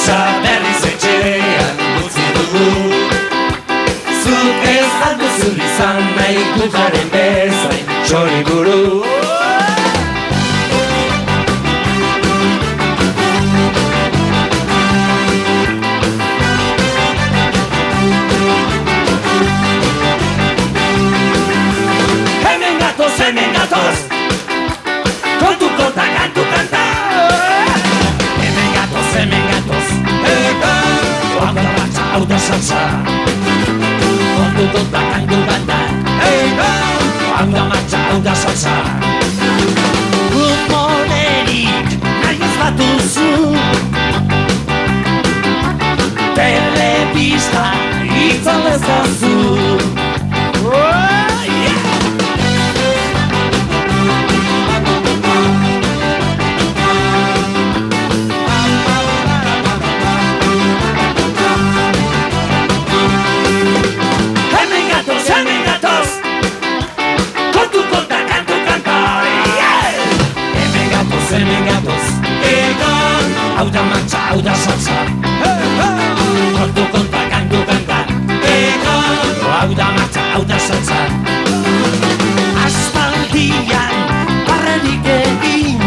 Martxa berriz etxean utzi dugu. Zuk ez alduzu izan nahi gugaren bezain txoriburu. Hemen gatoz, kontu konta, kantu kanta. Hemen gatoz, hau da martxa, hau da salsa. Kontu konta, kantu kanta. Hau da martxa, hau da salsa. Humorerik nahi ez batuzu, telebista itzal ezazu. Hemen gatoz, egon, hau da martxa, hau da salsa. Kontu konta, kantu kanta, egon, hau da martxa, hau da salsa. Aspaldian, barrerik egin,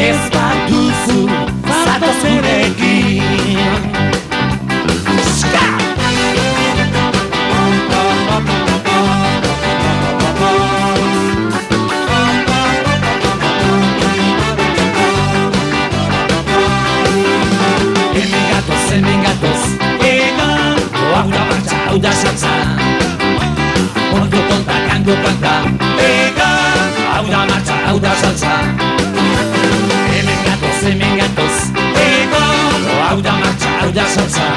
ez baduzu, zatoz gurekin. Hemen gatoz, egon, hau da martxa, hau da salsa. Kontu konta, kantu kanta, egon, hau da martxa, hau da salsa. Hemen gatoz, egon, hau da martxa, hau da salsa.